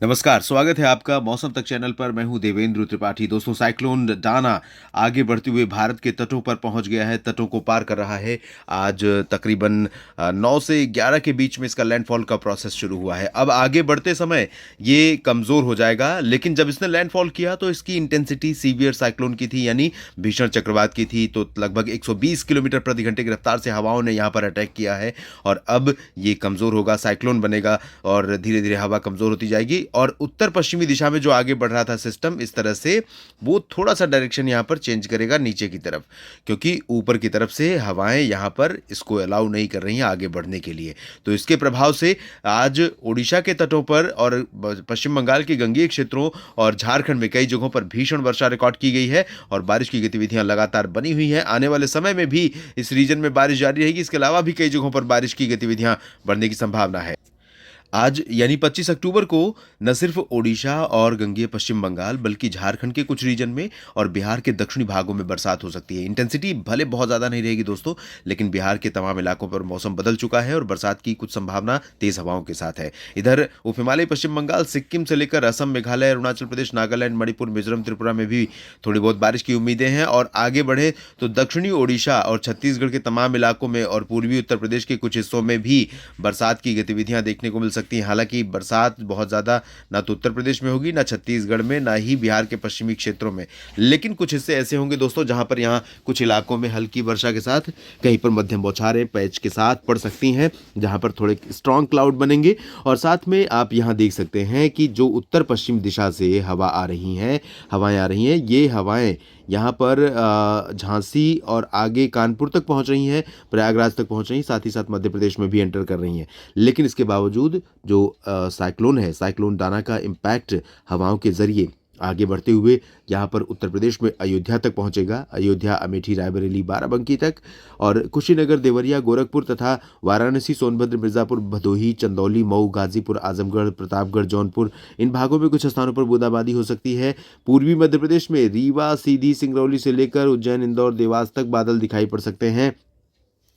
नमस्कार, स्वागत है आपका मौसम तक चैनल पर। मैं हूं देवेंद्र त्रिपाठी। दोस्तों, साइक्लोन डाना आगे बढ़ते हुए भारत के तटों पर पहुंच गया है, तटों को पार कर रहा है। आज तकरीबन 9 से 11 के बीच में इसका लैंडफॉल का प्रोसेस शुरू हुआ है। अब आगे बढ़ते समय ये कमज़ोर हो जाएगा, लेकिन जब इसने लैंडफॉल किया तो इसकी इंटेंसिटी सीवियर साइक्लोन की थी, यानी भीषण चक्रवात की थी। तो लगभग 120 किलोमीटर प्रति घंटे की रफ्तार से हवाओं ने यहाँ पर अटैक किया है और अब ये कमज़ोर होगा, साइक्लोन बनेगा और धीरे धीरे हवा कमज़ोर होती जाएगी। और उत्तर पश्चिमी दिशा में जो आगे बढ़ रहा था सिस्टम, इस तरह से वो थोड़ा सा डायरेक्शन यहाँ पर चेंज करेगा नीचे की तरफ, क्योंकि ऊपर की तरफ से हवाएं यहाँ पर इसको अलाउ नहीं कर रही हैं आगे बढ़ने के लिए। तो इसके प्रभाव से आज ओडिशा के तटों पर और पश्चिम बंगाल के गंगीय क्षेत्रों और झारखंड में कई जगहों पर भीषण वर्षा रिकॉर्ड की गई है और बारिश की गतिविधियां लगातार बनी हुई हैं। आने वाले समय में भी इस रीजन में बारिश जारी रहेगी। इसके अलावा भी कई जगहों पर बारिश की गतिविधियां बढ़ने की संभावना है। आज यानी 25 अक्टूबर को न सिर्फ ओडिशा और गंगेय पश्चिम बंगाल बल्कि झारखंड के कुछ रीजन में और बिहार के दक्षिणी भागों में बरसात हो सकती है। इंटेंसिटी भले बहुत ज़्यादा नहीं रहेगी दोस्तों, लेकिन बिहार के तमाम इलाकों पर मौसम बदल चुका है और बरसात की कुछ संभावना तेज हवाओं के साथ है। इधर उप हिमालय पश्चिम बंगाल, सिक्किम से लेकर असम, मेघालय, अरुणाचल प्रदेश, नागालैंड, मणिपुर, मिजोरम, त्रिपुरा में भी थोड़ी बहुत बारिश की उम्मीदें हैं। और आगे बढ़े तो दक्षिणी ओडिशा और छत्तीसगढ़ के तमाम इलाकों में और पूर्वी उत्तर प्रदेश के कुछ हिस्सों में भी बरसात की गतिविधियां देखने को मिल सकती हैं। हालांकि बरसात बहुत ज़्यादा ना तो उत्तर प्रदेश में होगी, ना छत्तीसगढ़ में, ना ही बिहार के पश्चिमी क्षेत्रों में, लेकिन कुछ हिस्से ऐसे होंगे दोस्तों जहां पर यहाँ कुछ इलाकों में हल्की वर्षा के साथ कहीं पर मध्यम बौछारें पैच के साथ पड़ सकती हैं, जहां पर थोड़े स्ट्रॉन्ग क्लाउड बनेंगे। और साथ में आप यहाँ देख सकते हैं कि जो उत्तर पश्चिम दिशा से हवाएं आ रही हैं, ये हवाएं यहाँ पर झांसी और आगे कानपुर तक पहुँच रही हैं, प्रयागराज तक पहुँच रही हैं, साथ ही साथ मध्य प्रदेश में भी एंटर कर रही हैं। लेकिन इसके बावजूद जो साइक्लोन है, साइक्लोन डाना का इम्पैक्ट हवाओं के जरिए आगे बढ़ते हुए यहाँ पर उत्तर प्रदेश में अयोध्या तक पहुँचेगा। अयोध्या, अमेठी, रायबरेली, बाराबंकी तक और कुशीनगर, देवरिया, गोरखपुर तथा वाराणसी, सोनभद्र, मिर्ज़ापुर, भदोही, चंदौली, मऊ, गाजीपुर, आजमगढ़, प्रतापगढ़, जौनपुर, इन भागों में कुछ स्थानों पर बूंदाबांदी हो सकती है। पूर्वी मध्य प्रदेश में रीवा, सीधी, सिंगरौली से लेकर उज्जैन, इंदौर, देवास तक बादल दिखाई पड़ सकते हैं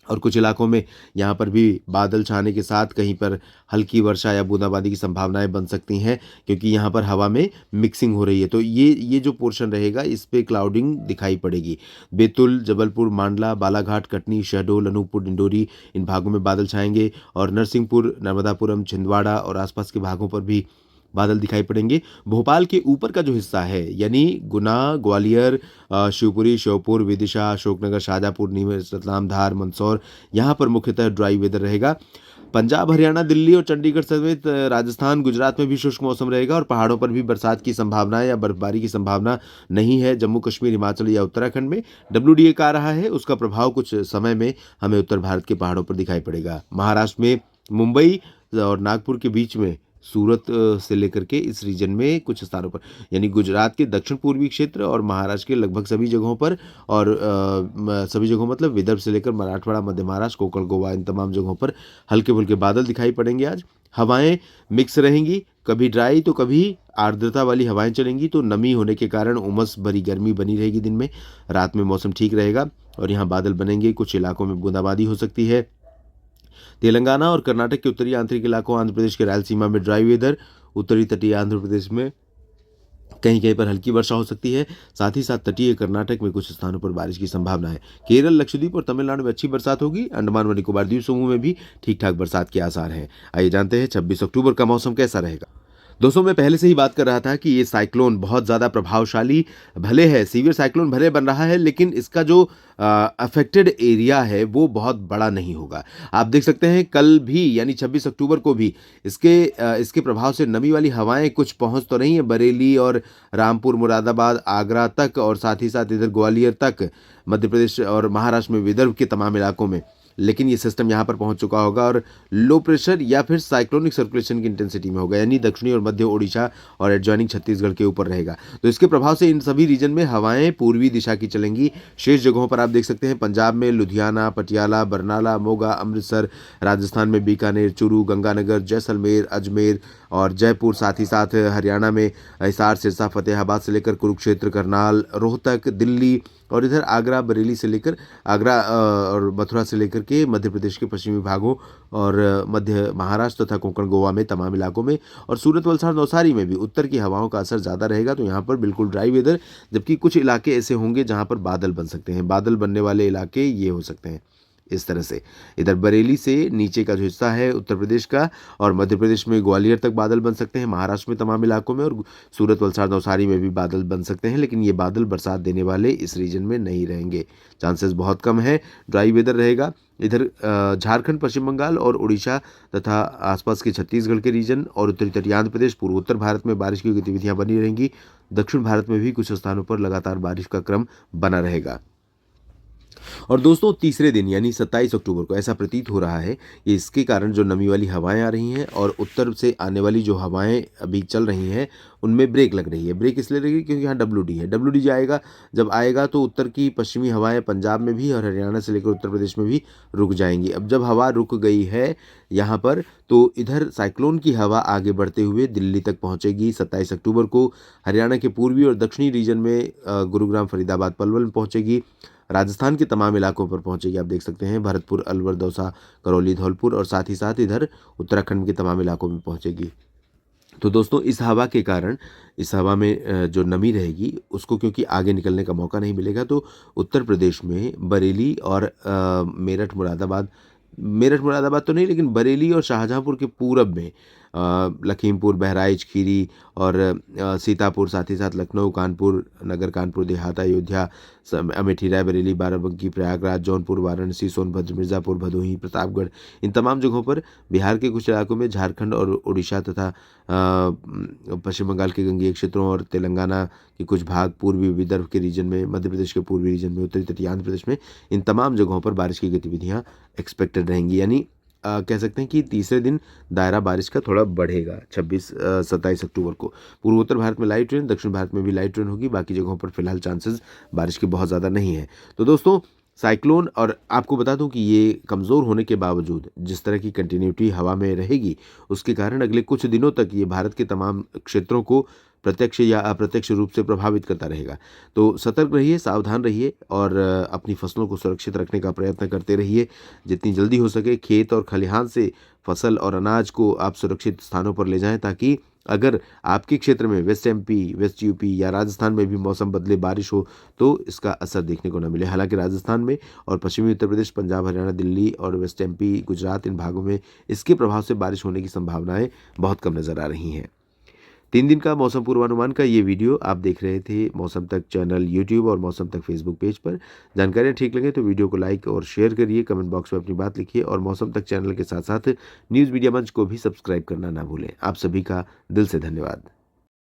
और कुछ इलाकों में यहाँ पर भी बादल छाने के साथ कहीं पर हल्की वर्षा या बूंदाबांदी की संभावनाएं बन सकती हैं, क्योंकि यहाँ पर हवा में मिक्सिंग हो रही है। तो ये जो पोर्शन रहेगा, इस पे क्लाउडिंग दिखाई पड़ेगी। बैतूल, जबलपुर, मांडला, बालाघाट, कटनी, शहडोल, अनूपपुर, डिंडोरी, इन भागों में बादल छाएंगे और नरसिंहपुर, नर्मदापुरम, छिंदवाड़ा और आसपास के भागों पर भी बादल दिखाई पड़ेंगे। भोपाल के ऊपर का जो हिस्सा है, यानी गुना, ग्वालियर, शिवपुरी, श्योपुर, विदिशा, अशोकनगर, शाहजहाँपुर, नीमच, रतलाम, धार, मंदसौर, यहाँ पर मुख्यतः ड्राई वेदर रहेगा। पंजाब, हरियाणा, दिल्ली और चंडीगढ़ समेत राजस्थान, गुजरात में भी शुष्क मौसम रहेगा और पहाड़ों पर भी बरसात की संभावना या बर्फबारी की संभावना नहीं है। जम्मू कश्मीर, हिमाचल या उत्तराखंड में WDA का आ रहा है, उसका प्रभाव कुछ समय में हमें उत्तर भारत के पहाड़ों पर दिखाई पड़ेगा। महाराष्ट्र में मुंबई और नागपुर के बीच में, सूरत से लेकर के इस रीजन में कुछ स्थानों पर, यानी गुजरात के दक्षिण पूर्वी क्षेत्र और महाराष्ट्र के लगभग सभी जगहों पर और सभी जगहों मतलब विदर्भ से लेकर मराठवाड़ा, मध्य महाराष्ट्र, कोंकण, गोवा, इन तमाम जगहों पर हल्के फुल्के बादल दिखाई पड़ेंगे। आज हवाएं मिक्स रहेंगी, कभी ड्राई तो कभी आर्द्रता वाली हवाएं चलेंगी, तो नमी होने के कारण उमस भरी गर्मी बनी रहेगी दिन में। रात में मौसम ठीक रहेगा और यहाँ बादल बनेंगे, कुछ इलाकों में बूंदाबांदी हो सकती है। तेलंगाना और कर्नाटक के उत्तरी आंतरिक इलाकों, आंध्र प्रदेश के रायलसीमा में ड्राई वेदर, उत्तरी तटीय आंध्र प्रदेश में कहीं कहीं पर हल्की वर्षा हो सकती है। साथ ही साथ तटीय कर्नाटक में कुछ स्थानों पर बारिश की संभावना है। केरल, लक्षद्वीप और तमिलनाडु में अच्छी बरसात होगी। अंडमान व निकोबार द्वीप समूह में भी ठीक ठाक बरसात के आसार हैं। आइए जानते हैं 26 अक्टूबर का मौसम कैसा रहेगा। दोस्तों, मैं पहले से ही बात कर रहा था कि ये साइक्लोन बहुत ज़्यादा प्रभावशाली भले है, सीवियर साइक्लोन भले बन रहा है, लेकिन इसका जो अफेक्टेड एरिया है वो बहुत बड़ा नहीं होगा। आप देख सकते हैं कल भी यानी 26 अक्टूबर को भी इसके प्रभाव से नमी वाली हवाएं कुछ पहुंच तो रही हैं बरेली और रामपुर, मुरादाबाद, आगरा तक और साथ ही साथ इधर ग्वालियर तक, मध्य प्रदेश और महाराष्ट्र में विदर्भ के तमाम इलाकों में, लेकिन ये सिस्टम यहाँ पर पहुँच चुका होगा और लो प्रेशर या फिर साइक्लोनिक सर्कुलेशन की इंटेंसिटी में होगा, यानी दक्षिणी और मध्य ओडिशा और एडजॉइनिंग छत्तीसगढ़ के ऊपर रहेगा। तो इसके प्रभाव से इन सभी रीजन में हवाएं पूर्वी दिशा की चलेंगी। शेष जगहों पर आप देख सकते हैं पंजाब में लुधियाना, पटियाला, बरनाला, मोगा, अमृतसर, राजस्थान में बीकानेर, चूरू, गंगानगर, जैसलमेर, अजमेर और जयपुर, साथ ही साथ हरियाणा में हिसार, सिरसा, फतेहाबाद से लेकर कुरुक्षेत्र, करनाल, रोहतक, दिल्ली और इधर आगरा, बरेली से लेकर आगरा और मथुरा से लेकर करके मध्य प्रदेश के पश्चिमी भागों और मध्य महाराष्ट्र तथा कोंकण गोवा में तमाम इलाकों में और सूरत वलसाड़ नवसारी में भी उत्तर की हवाओं का असर ज़्यादा रहेगा। तो यहाँ पर बिल्कुल ड्राई वेदर, जबकि कुछ इलाके ऐसे होंगे जहाँ पर बादल बन सकते हैं। बादल बनने वाले इलाके ये हो सकते हैं इस तरह से। इधर बरेली से नीचे का जो हिस्सा है उत्तर प्रदेश का और मध्य प्रदेश में ग्वालियर तक बादल बन सकते हैं, महाराष्ट्र में तमाम इलाकों में और सूरत वलसाड़ नवसारी में भी बादल बन सकते हैं, लेकिन ये बादल बरसात देने वाले इस रीजन में नहीं रहेंगे, चांसेस बहुत कम है। ड्राई वेदर रहेगा। इधर झारखंड, पश्चिम बंगाल और उड़ीसा तथा आसपास के छत्तीसगढ़ के रीजन और उत्तरी तटीय आंध्र प्रदेश, पूर्वोत्तर भारत में बारिश की गतिविधियां बनी रहेंगी। दक्षिण भारत में भी कुछ स्थानों पर लगातार बारिश का क्रम बना रहेगा। और दोस्तों तीसरे दिन यानी 27 अक्टूबर को ऐसा प्रतीत हो रहा है कि इसके कारण जो नमी वाली हवाएं आ रही हैं और उत्तर से आने वाली जो हवाएं अभी चल रही हैं उनमें ब्रेक लग रही है। ब्रेक इसलिए लगेगी क्योंकि यहाँ WD है। WD जाएगा, जब आएगा तो उत्तर की पश्चिमी हवाएं पंजाब में भी और हरियाणा से लेकर उत्तर प्रदेश में भी रुक जाएंगी। अब जब हवा रुक गई है यहाँ पर तो इधर साइक्लोन की हवा आगे बढ़ते हुए दिल्ली तक पहुँचेगी। 27 अक्टूबर को हरियाणा के पूर्वी और दक्षिणी रीजन में गुरुग्राम, फरीदाबाद, पलवल में पहुँचेगी। राजस्थान के तमाम इलाकों पर पहुंचेगी। आप देख सकते हैं भरतपुर, अलवर, दौसा, करौली, धौलपुर और साथ ही साथ इधर उत्तराखंड के तमाम इलाकों में पहुंचेगी। तो दोस्तों इस हवा के कारण इस हवा में जो नमी रहेगी उसको क्योंकि आगे निकलने का मौका नहीं मिलेगा, तो उत्तर प्रदेश में बरेली और मेरठ मुरादाबाद तो नहीं, लेकिन बरेली और शाहजहांपुर के पूरब में लखीमपुर, बहराइच, खीरी और सीतापुर, साथ ही साथ लखनऊ, कानपुर, नगर कानपुर, देहात, अयोध्या, अमेठी, रायबरेली, बाराबंकी, प्रयागराज, जौनपुर, वाराणसी, सोनभद्र, मिर्ज़ापुर, भदोही, प्रतापगढ़, इन तमाम जगहों पर, बिहार के कुछ इलाकों में, झारखंड और उड़ीसा तथा पश्चिम बंगाल के गंगेय क्षेत्रों और तेलंगाना के कुछ भाग, पूर्वी विदर्भ के रीजन में, मध्य प्रदेश के पूर्वी रीजन में, उत्तरी तटीय आंध्र प्रदेश में, इन तमाम जगहों पर बारिश की गतिविधियाँ एक्सपेक्टेड रहेंगी। यानी कह सकते हैं कि तीसरे दिन दायरा बारिश का थोड़ा बढ़ेगा 27 अक्टूबर को। पूर्वोत्तर भारत में लाइट रेन, दक्षिण भारत में भी लाइट रेन होगी। बाकी जगहों पर फिलहाल चांसेस बारिश के बहुत ज़्यादा नहीं है। तो दोस्तों साइक्लोन, और आपको बता दूं कि ये कमज़ोर होने के बावजूद जिस तरह की कंटिन्यूटी हवा में रहेगी उसके कारण अगले कुछ दिनों तक ये भारत के तमाम क्षेत्रों को प्रत्यक्ष या अप्रत्यक्ष रूप से प्रभावित करता रहेगा। तो सतर्क रहिए, सावधान रहिए और अपनी फसलों को सुरक्षित रखने का प्रयत्न करते रहिए। जितनी जल्दी हो सके खेत और खलिहान से फसल और अनाज को आप सुरक्षित स्थानों पर ले जाएं, ताकि अगर आपके क्षेत्र में वेस्ट MP, वेस्ट UP या राजस्थान में भी मौसम बदले, बारिश हो तो इसका असर देखने को न मिले। हालांकि राजस्थान में और पश्चिमी उत्तर प्रदेश, पंजाब, हरियाणा, दिल्ली और वेस्ट MP, गुजरात, इन भागों में इसके प्रभाव से बारिश होने की संभावनाएं बहुत कम नज़र आ रही हैं। 3 दिन का मौसम पूर्वानुमान का ये वीडियो आप देख रहे थे मौसम तक चैनल YouTube और मौसम तक फेसबुक पेज पर। जानकारियाँ ठीक लगे तो वीडियो को लाइक और शेयर करिए, कमेंट बॉक्स में अपनी बात लिखिए और मौसम तक चैनल के साथ साथ न्यूज़ मीडिया मंच को भी सब्सक्राइब करना ना भूलें। आप सभी का दिल से धन्यवाद।